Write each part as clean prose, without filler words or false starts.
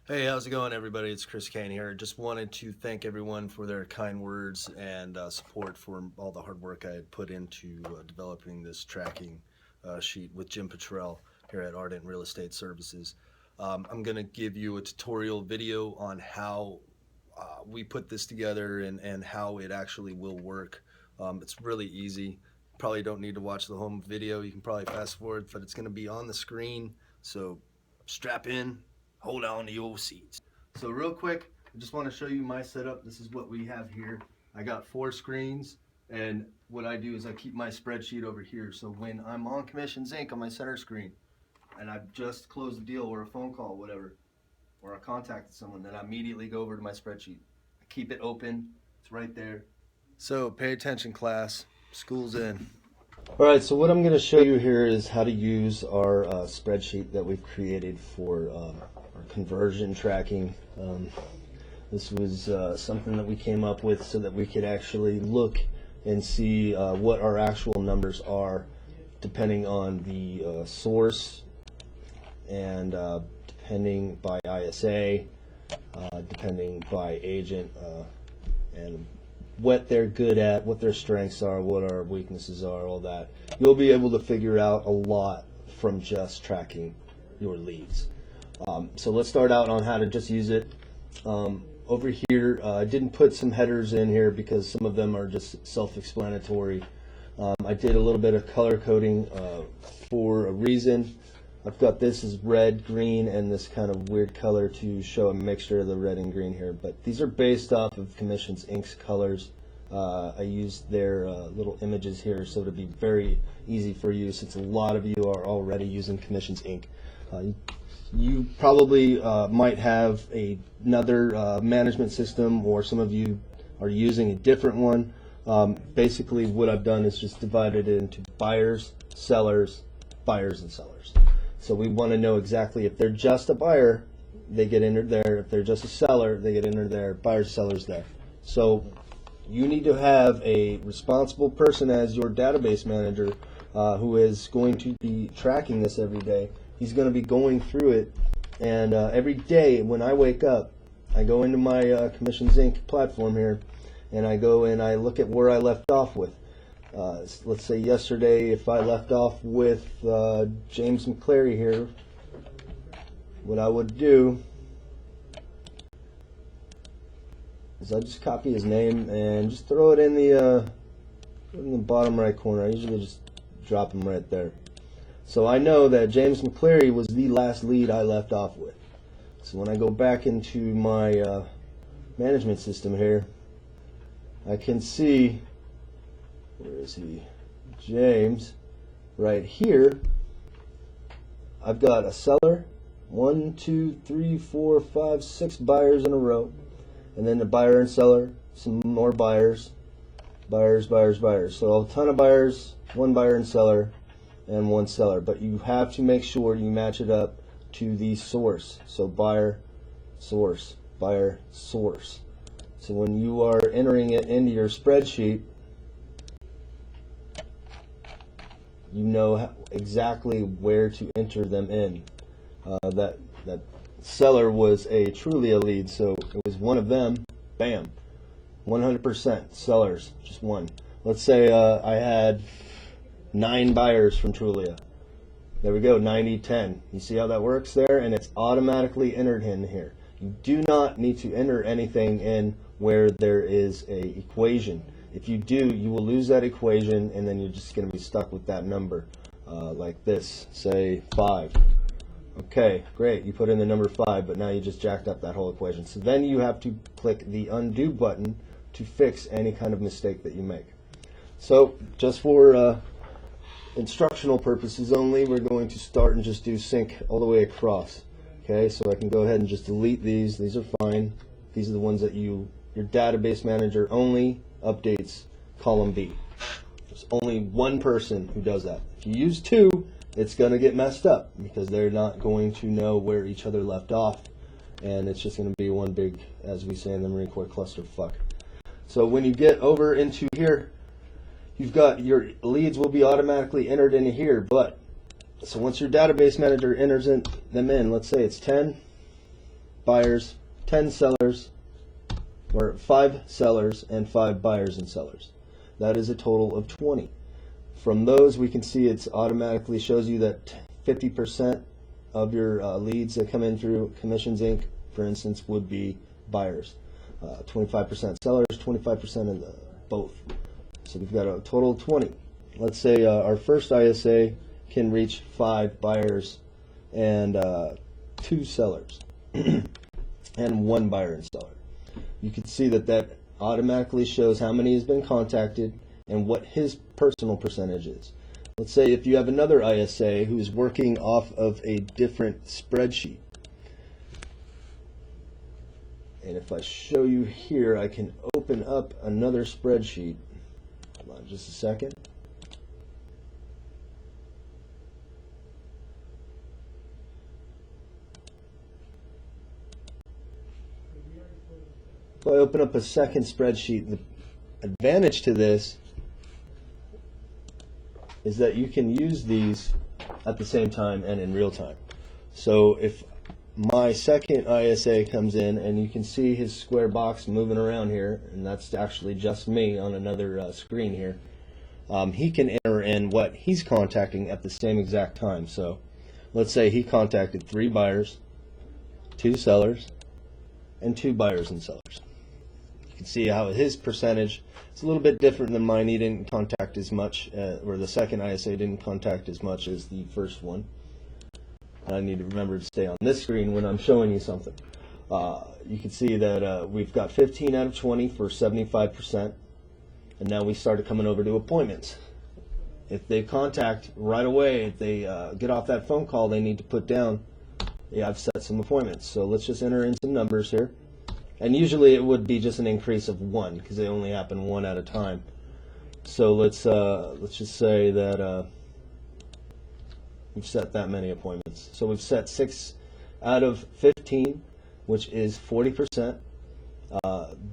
Hey, how's it going, everybody? It's Chris Kane here. Just wanted to thank everyone for their kind words and support for all the hard work I had put into developing this tracking sheet with Jim Bottrell here at Ardent Real Estate Services. I'm going to give you a tutorial video on how we put this together and how it actually will work. It's really easy. Probably don't need to watch the home video. You can probably fast forward, but it's going to be on the screen. So strap in, hold on to your seats. So real quick, I just want to show you my setup. This is what we have here. I got 4 screens, and what I do is I keep my spreadsheet over here. So when I'm on Commissions Inc. on my center screen, and I've just closed a deal or a phone call, whatever, or I contacted someone, then I immediately go over to my spreadsheet. I keep it open. It's right there. So pay attention, class. School's in. Alright, so what I'm going to show you here is how to use our spreadsheet that we've created for our conversion tracking. This was something that we came up with so that we could actually look and see what our actual numbers are depending on the source and depending by ISA, depending by agent, and what they're good at, what their strengths are, what our weaknesses are, all that. You'll be able to figure out a lot from just tracking your leads. So let's start out on how to just use it. Over here, I didn't put some headers in here because some of them are just self-explanatory. I did a little bit of color coding for a reason. I've got this as red, green, and this kind of weird color to show a mixture of the red and green here. But these are based off of Commissions Inc.'s colors. I used their little images here so to be very easy for you, since a lot of you are already using Commissions Inc. You probably might have another management system, or some of you are using a different one. Basically what I've done is just divided it into buyers, sellers, buyers, and sellers. So we want to know exactly if they're just a buyer, they get entered there. If they're just a seller, they get entered there. Buyers, sellers there. So you need to have a responsible person as your database manager who is going to be tracking this every day. He's going to be going through it, and every day when I wake up, I go into my Commissions Inc. platform here, and I go and I look at where I left off with. Let's say yesterday, if I left off with James McCleary here, what I would do is I just copy his name and just throw it in the bottom right corner. I usually just drop him right there. So I know that James McCleary was the last lead I left off with. So when I go back into my management system here, I can see, where is he? James, right here. I've got a seller, 1, 2, 3, 4, 5, 6 buyers in a row, and then the buyer and seller, some more buyers, buyers, buyers, buyers. So a ton of buyers, 1 buyer and seller, and 1 seller. But you have to make sure you match it up to the source. So buyer, source, buyer, source. So when you are entering it into your spreadsheet, you know exactly where to enter them in. That seller was a truly a lead, so it was one of them. Bam, 100% sellers, just one. Let's say I had 9 buyers from Trulia. There we go, 90-10. You see how that works there? And it's automatically entered in here. You do not need to enter anything in where there is a equation. If you do, you will lose that equation, and then you're just going to be stuck with that number like this, say 5. Okay, great, you put in the number 5, but now you just jacked up that whole equation. So then you have to click the undo button to fix any kind of mistake that you make. So just for instructional purposes only, we're going to start and just do sync all the way across. Okay, so I can go ahead and just delete these. These are fine. These are the ones that your database manager only updates column B. There's only one person who does that. If you use 2, it's going to get messed up because they're not going to know where each other left off, and it's just going to be one big, as we say in the Marine Corps, clusterfuck. So when you get over into here, you've got your leads will be automatically entered into here. But so once your database manager enters them in, let's say it's 10, buyers, 10 sellers, or 5 sellers and 5 buyers and sellers. That is a total of 20. From those, we can see it automatically shows you that 50% of your leads that come in through Commissions Inc., for instance, would be buyers. 25% sellers, 25% in both. So we've got a total of 20. Let's say our first ISA can reach 5 buyers and 2 sellers and 1 buyer and seller. You can see that that automatically shows how many has been contacted and what his personal percentage is. Let's say if you have another ISA who's working off of a different spreadsheet. And if I show you here, I can open up another spreadsheet. Hold on just a second. If I open up a second spreadsheet, the advantage to this is that you can use these at the same time and in real time. So if my second ISA comes in, and you can see his square box moving around here, and that's actually just me on another screen here, he can enter in what he's contacting at the same exact time. So let's say he contacted 3 buyers, 2 sellers, and 2 buyers and sellers. You can see how his percentage is a little bit different than mine. He didn't contact as much, or the second ISA didn't contact as much as the first one. I need to remember to stay on this screen when I'm showing you something. You can see that we've got 15 out of 20 for 75%, and now we started coming over to appointments. If they contact right away, if they get off that phone call, they need to put down, yeah, I've set some appointments. So let's just enter in some numbers here. And usually it would be just an increase of 1 because they only happen 1 at a time. So let's just say that we've set that many appointments. So we've set 6 out of 15, which is 40%.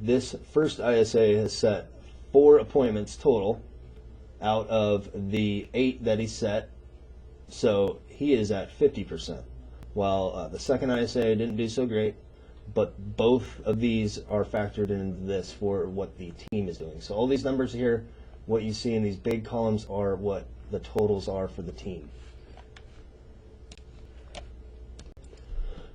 This first ISA has set 4 appointments total out of the 8 that he set. So he is at 50%. While the second ISA didn't do so great, but both of these are factored into this for what the team is doing. So all these numbers here, what you see in these big columns, are what the totals are for the team.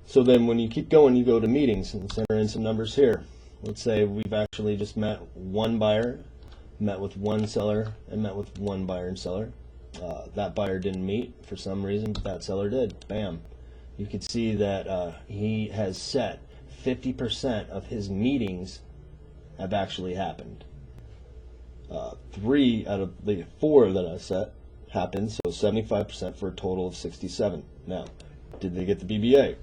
So then when you keep going, you go to meetings and enter in some numbers here. Let's say we've actually just met 1 buyer, met with 1 seller, and met with 1 buyer and seller. That buyer didn't meet for some reason, but that seller did. Bam. You can see that he has set 50% of his meetings have actually happened. 3 out of the 4 that I set happened, so 75% for a total of 67. Now, did they get the BBA?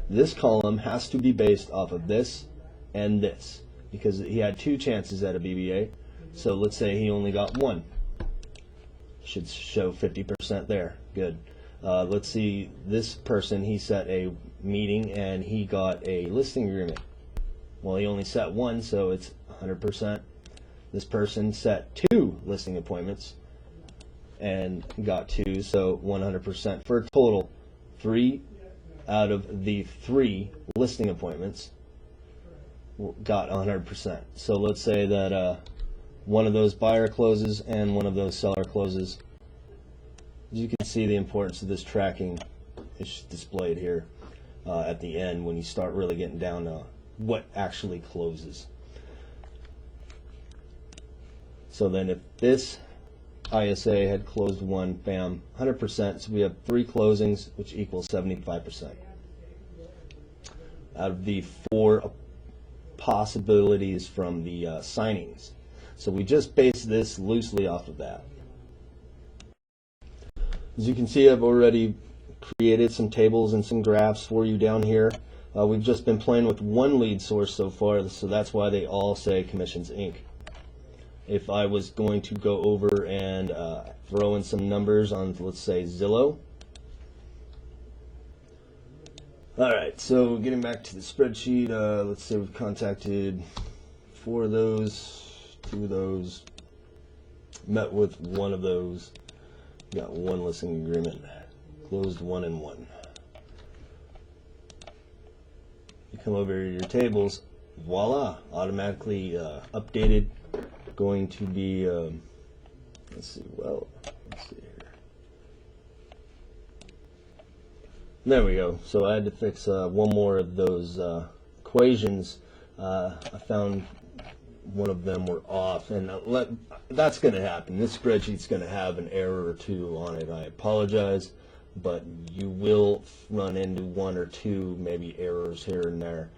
This column has to be based off of this and this, because he had 2 chances at a BBA. So let's say he only got 1. Should show 50% there. Good. Let's see, this person, he set a meeting and he got a listing agreement. Well, he only set 1, so it's 100%. This person set 2 listing appointments and got 2, so 100%, for a total 3 out of the 3 listing appointments got 100%. So let's say that one of those buyer closes and one of those seller closes. As you can see, the importance of this tracking is displayed here at the end when you start really getting down to what actually closes. So then if this ISA had closed 1, bam, 100%, so we have 3 closings, which equals 75%. Out of the 4 possibilities from the signings. So we just base this loosely off of that. As you can see, I've already created some tables and some graphs for you down here. We've just been playing with 1 lead source so far, so that's why they all say Commissions Inc. If I was going to go over and throw in some numbers on, let's say, Zillow. Alright, so getting back to the spreadsheet, let's say we've contacted 4 of those, 2 of those, met with 1 of those, got 1 listing agreement, closed 1 and 1. come over to your tables, voila, automatically updated. Going to be, let's see here. There we go. So I had to fix one more of those equations. I found one of them were off, and that's going to happen. This spreadsheet's going to have an error or two on it. I apologize, but you will run into one or two maybe errors here and there.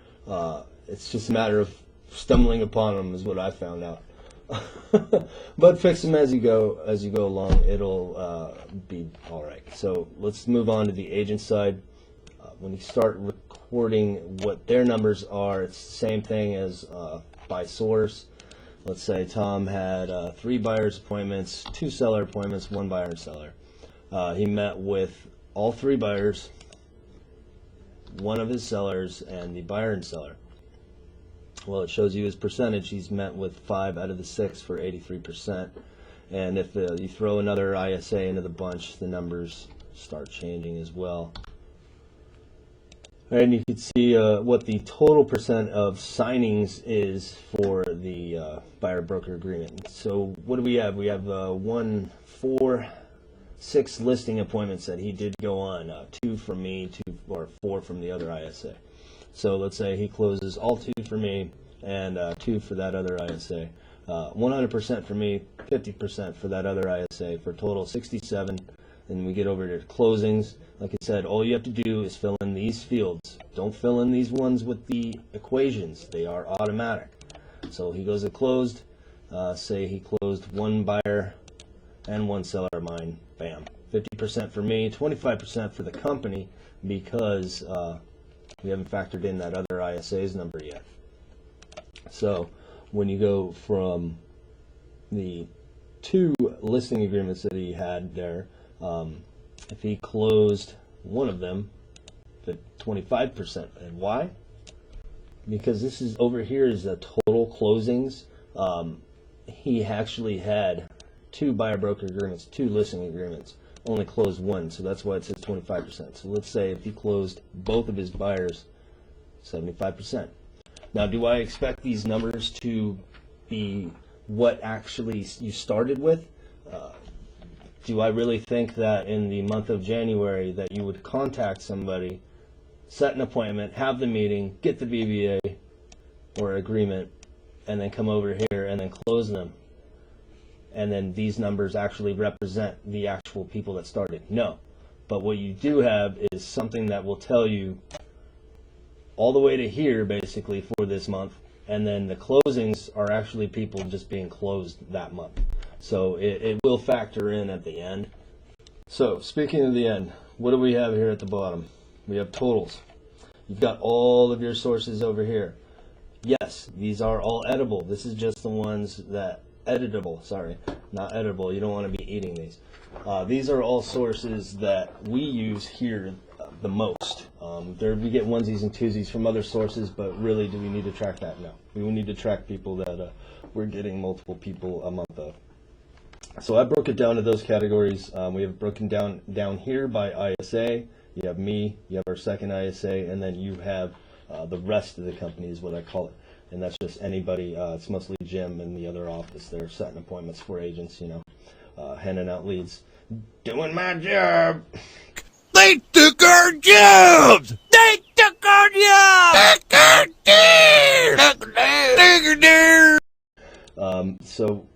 It's just a matter of stumbling upon them, is what I found out. But fix them as you go along. It'll be all right. So let's move on to the agent side. When you start recording what their numbers are, it's the same thing as by source. Let's say Tom had 3 buyers appointments, 2 seller appointments, 1 buyer and seller. He met with all 3 buyers, 1 of his sellers, and the buyer and seller. Well, it shows you his percentage. He's met with 5 out of the 6 for 83%. And if you throw another ISA into the bunch, the numbers start changing as well. And you can see what the total percent of signings is for the buyer-broker agreement. So what do we have? We have 1, 4, 6 listing appointments that he did go on. 2 from me, 2 or 4 from the other ISA. So let's say he closes all 2 for me and 2 for that other ISA. 100% for me, 50% for that other ISA, for a total of 67. And we get over to closings. Like I said, all you have to do is fill in these fields. Don't fill in these ones with the equations. They are automatic. So he goes to closed. Say he closed 1 buyer and 1 seller of mine. Bam. 50% for me, 25% for the company, because we haven't factored in that other ISA's number yet. So when you go from the 2 listing agreements that he had there, if he closed one of them at 25%, and why? Because this is over here is the total closings. He actually had 2 buyer broker agreements, 2 listing agreements, only closed 1, so that's why it says 25%. So let's say if he closed both of his buyers, 75%. Now, do I expect these numbers to be what actually you started with? Do I really think that in the month of January that you would contact somebody, set an appointment, have the meeting, get the BBA or agreement, and then come over here and then close them? And then these numbers actually represent the actual people that started? No. But what you do have is something that will tell you all the way to here, basically, for this month. And then the closings are actually people just being closed that month. So it will factor in at the end. So speaking of the end, what do we have here at the bottom? We have totals. You've got all of your sources over here. Yes, these are all editable. This is just the ones that editable. Sorry, not editable. You don't want to be eating these. These are all sources that we use here the most. We get onesies and twosies from other sources, but really, do we need to track that? No. We will need to track people that we're getting multiple people a month of. So I broke it down to those categories. We have broken down here by ISA. You have me, you have our second ISA, and then you have the rest of the company is what I call it. And that's just anybody. It's mostly Jim in the other office. They're setting appointments for agents, handing out leads. Doing my job. They took our jobs! They took our jobs! Took our deer! Took our deer! So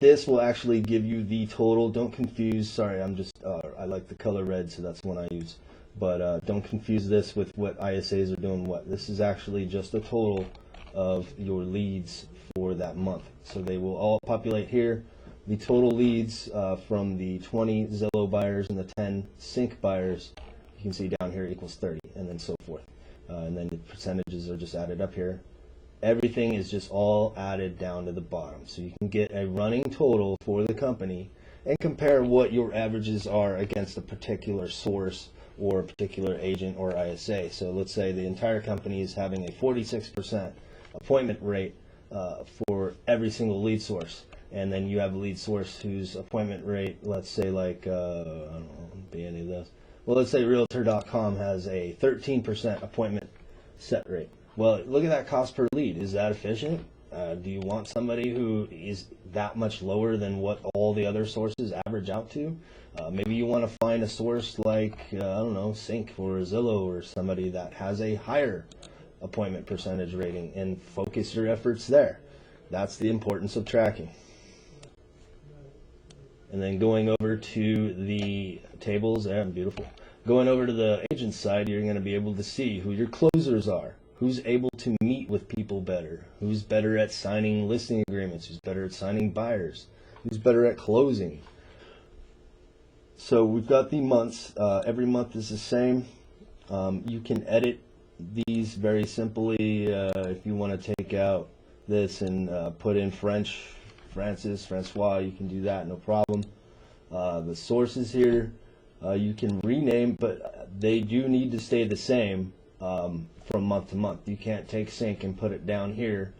this will actually give you the total. Don't confuse. Sorry, I like the color red, so that's the one I use. But don't confuse this with what ISAs are doing what. This is actually just a total of your leads for that month. So they will all populate here. The total leads from the 20 Zillow buyers and the 10 sync buyers, you can see down here equals 30, and then so forth. And then the percentages are just added up here. Everything is just all added down to the bottom. So you can get a running total for the company and compare what your averages are against a particular source or a particular agent or ISA. So let's say the entire company is having a 46% appointment rate for every single lead source. And then you have a lead source whose appointment rate, let's say like, I don't know, be any of those. Well, let's say Realtor.com has a 13% appointment set rate. Well, look at that cost per lead. Is that efficient? Do you want somebody who is that much lower than what all the other sources average out to? Maybe you want to find a source like, I don't know, Sync or Zillow or somebody that has a higher appointment percentage rating and focus your efforts there. That's the importance of tracking. And then going over to the tables, beautiful. Going over to the agent side, you're going to be able to see who your closers are, who's able to meet with people better, who's better at signing listing agreements, who's better at signing buyers, who's better at closing. So we've got the months. Every month is the same. You can edit these very simply. If you want to take out this and put in Francois, you can do that, no problem. The sources here, you can rename, but they do need to stay the same from month to month. You can't take Sync and put it down here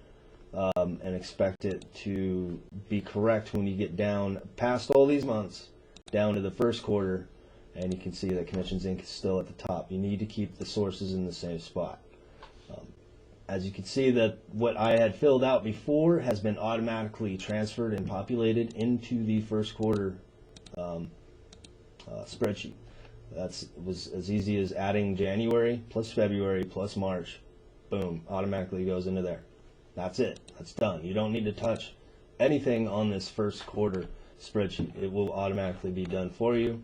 and expect it to be correct when you get down past all these months, down to the first quarter, and you can see that Commissions Inc. is still at the top. You need to keep the sources in the same spot. As you can see, that what I had filled out before has been automatically transferred and populated into the first quarter spreadsheet. That was as easy as adding January plus February plus March. Boom, automatically goes into there. That's it. That's done. You don't need to touch anything on this first quarter spreadsheet. It will automatically be done for you.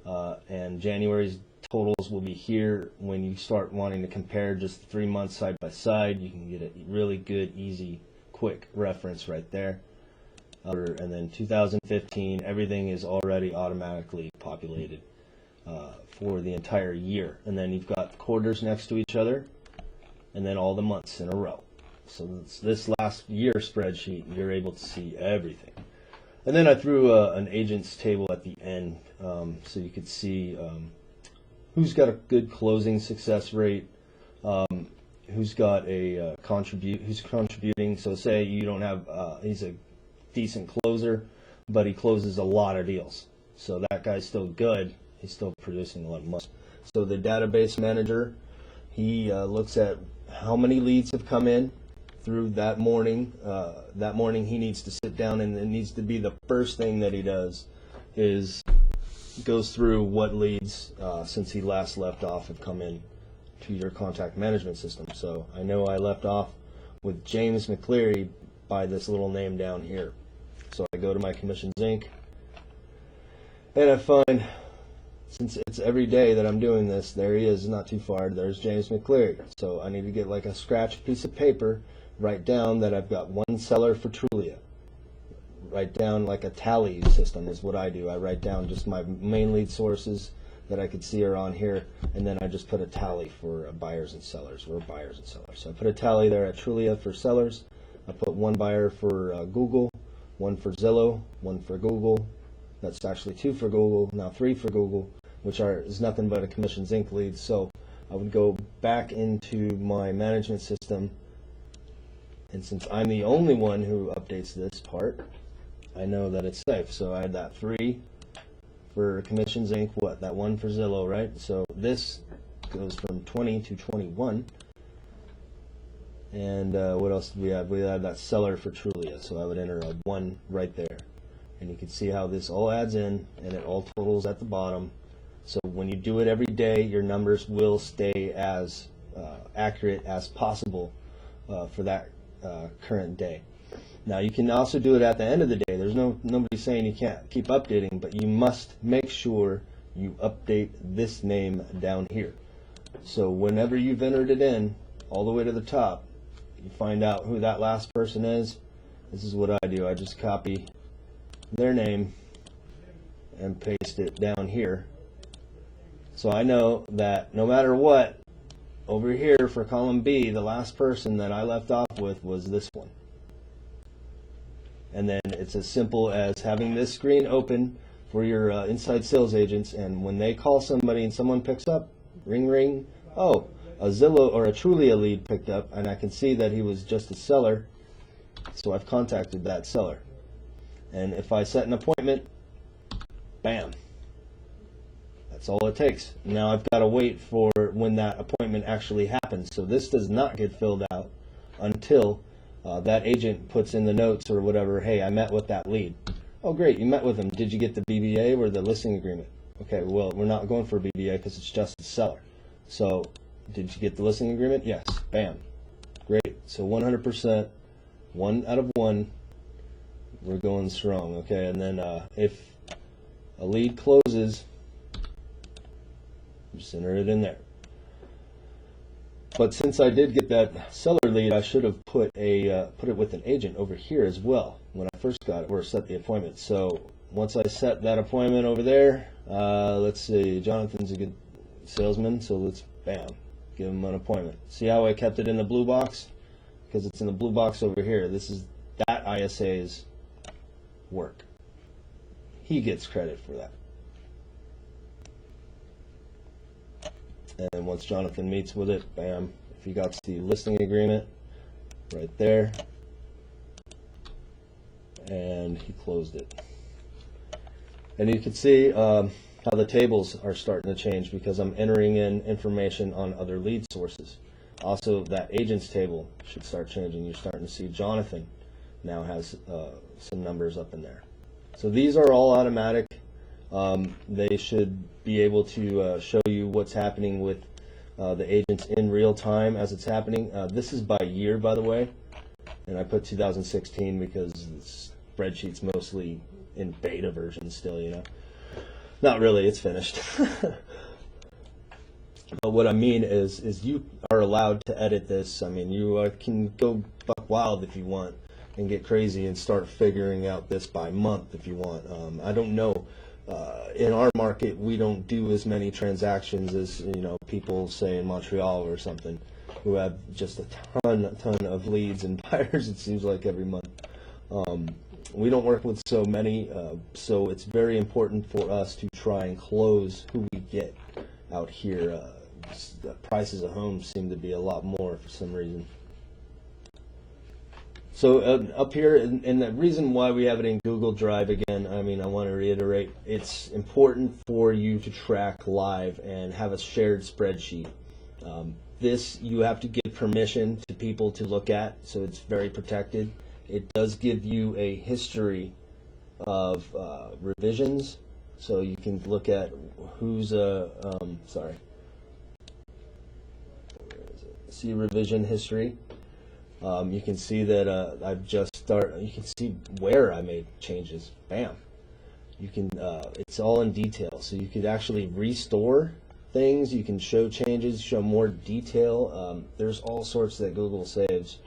And January's totals will be here. When you start wanting to compare just 3 months side by side, you can get a really good, easy, quick reference right there. And then 2015, everything is already automatically populated for the entire year. And then you've got quarters next to each other, and then all the months in a row. So this last year spreadsheet, you're able to see everything. And then I threw an agents table at the end, so you could see who's got a good closing success rate, who's got a who's contributing. So say you don't have, he's a decent closer, but he closes a lot of deals. So that guy's still good. He's still producing a lot of money. So the database manager, he looks at how many leads have come in through that morning. That morning he needs to sit down, and it needs to be the first thing that he does is goes through what leads since he last left off have come in to your contact management system. So I know I left off with James McCleary by this little name down here. So I go to my Commissions Inc. and I find, since it's every day that I'm doing this, there he is, not too far. There's James McCleary. So I need to get like a scratch piece of paper, write down that I've got one seller for Trulia. Write down like a tally system is what I do. I write down just my main lead sources that I could see are on here, and then I just put a tally for buyers and sellers. We're buyers and sellers. So I put a tally there at Trulia for sellers. I put one buyer for Google, one for Zillow, one for Google. That's actually 2 for Google, now 3 for Google, which is nothing but a Commissions Inc. lead. So I would go back into my management system, and since I'm the only one who updates this part, I know that it's safe. So I had that 3 for Commissions Inc. What? That 1 for Zillow, right? So this goes from 20 to 21. And what else did we have? We had that seller for Trulia. So I would enter a 1 right there. And you can see how this all adds in, and it all totals at the bottom. So when you do it every day, your numbers will stay as accurate as possible for that current day. Now you can also do it at the end of the day. There's nobody saying you can't keep updating, but you must make sure you update this name down here. So whenever you've entered it in, all the way to the top, you find out who that last person is. This is what I do. I just copy their name and paste it down here. So I know that no matter what, over here for column B, the last person that I left off with was this one. And then it's as simple as having this screen open for your inside sales agents, and when they call somebody and someone picks up, ring ring, oh, a Zillow or a Trulia lead picked up, and I can see that he was just a seller, so I've contacted that seller. And if I set an appointment, bam, That's all it takes. Now I've got to wait for when that appointment actually happens. So this does not get filled out until that agent puts in the notes or whatever, hey, I met with that lead. Oh, great, you met with them. Did you get the BBA or the listing agreement? Okay, well, we're not going for a BBA because it's just the seller. So did you get the listing agreement? Yes. Bam. Great. So 100%, 1 out of 1, we're going strong. Okay, and then if a lead closes, just enter it in there. But since I did get that seller lead, I should have put it with an agent over here as well when I first got it, or set the appointment. So once I set that appointment over there, let's see, Jonathan's a good salesman, so let's, bam, give him an appointment. See how I kept it in the blue box? Because it's in the blue box over here. This is that ISA's work. He gets credit for that. And once Jonathan meets with it, bam, if he got the listing agreement right there, and he closed it. And you can see how the tables are starting to change because I'm entering in information on other lead sources. Also, that agents table should start changing. You're starting to see Jonathan now has some numbers up in there. So these are all automatic. They should be able to show you what's happening with the agents in real time as it's happening. This is by year, by the way, and I put 2016 because the spreadsheet's mostly in beta version still, you know. Not really, it's finished. But what I mean is you are allowed to edit this. I mean, you can go buck wild if you want and get crazy and start figuring out this by month if you want. I don't know. In our market, we don't do as many transactions as, you know, people say in Montreal or something who have just a ton of leads and buyers, it seems like, every month. We don't work with so many, so it's very important for us to try and close who we get out here. The prices of homes seem to be a lot more for some reason. So up here, and the reason why we have it in Google Drive, again, I mean, I want to reiterate, it's important for you to track live and have a shared spreadsheet. This, you have to give permission to people to look at, so it's very protected. It does give you a history of revisions, so you can look at who's, see revision history. You can see that I've just started. You can see where I made changes. Bam. You can. It's all in detail, so you could actually restore things. You can show changes, show more detail. There's all sorts that Google saves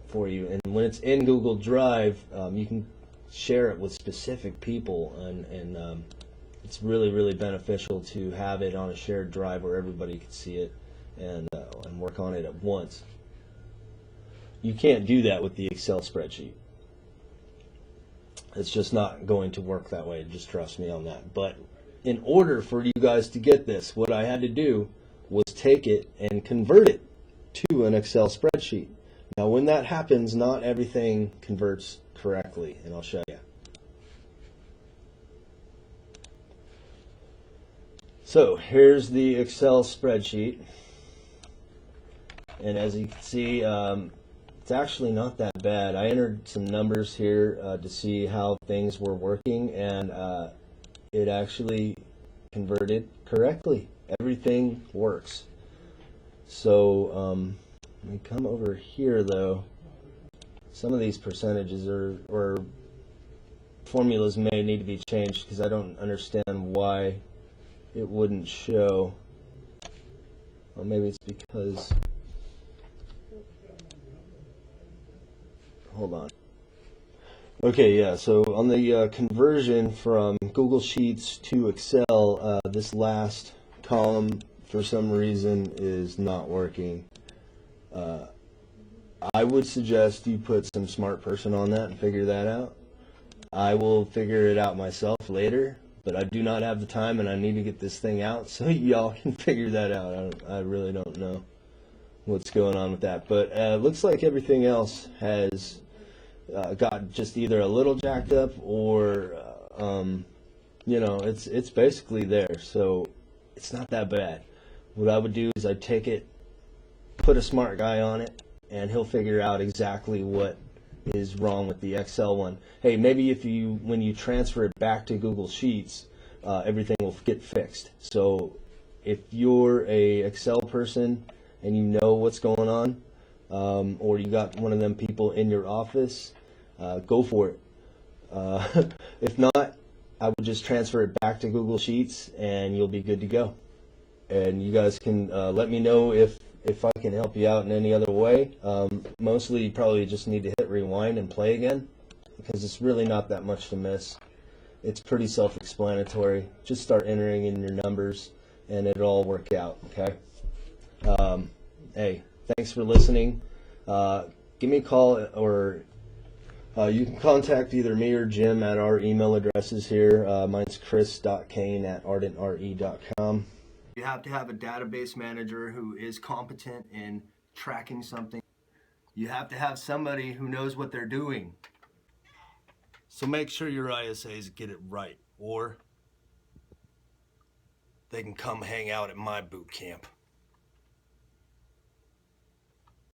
for you, and when it's in Google Drive, you can share it with specific people, and it's really beneficial to have it on a shared drive where everybody can see it and work on it at once. You can't do that with the Excel spreadsheet. It's just not going to work that way. Just trust me on that. But in order for you guys to get this, what I had to do was take it and convert it to an Excel spreadsheet. Now, when that happens, not everything converts correctly, and I'll show you. So here's the Excel spreadsheet. And as you can see, it's actually not that bad. I entered some numbers here to see how things were working, and it actually converted correctly. Everything works. So let me come over here, though. Some of these percentages or formulas may need to be changed because I don't understand why it wouldn't show. Well, maybe it's because... Hold on. Okay, yeah, so on the conversion from Google Sheets to Excel, this last column, for some reason, is not working. I would suggest you put some smart person on that and figure that out. I will figure it out myself later, but I do not have the time, and I need to get this thing out so y'all can figure that out. I really don't know what's going on with that, but it looks like everything else has got just either a little jacked up or you know, it's basically there. So it's not that bad. What I would do is I'd take it, put a smart guy on it, and he'll figure out exactly what is wrong with the Excel one. Hey, maybe when you transfer it back to Google Sheets, everything will get fixed. So if you're a Excel person and you know what's going on, or you got one of them people in your office, go for it. If not, I would just transfer it back to Google Sheets and you'll be good to go. And you guys can let me know if I can help you out in any other way. Mostly you probably just need to hit rewind and play again, because it's really not that much to miss. It's pretty self-explanatory. Just start entering in your numbers and it'll all work out, okay? Hey, thanks for listening. Give me a call, or you can contact either me or Jim at our email addresses here. Mine's chris.kane@ardentre.com. You have to have a database manager who is competent in tracking something. You have to have somebody who knows what they're doing. So make sure your ISAs get it right, or they can come hang out at my boot camp.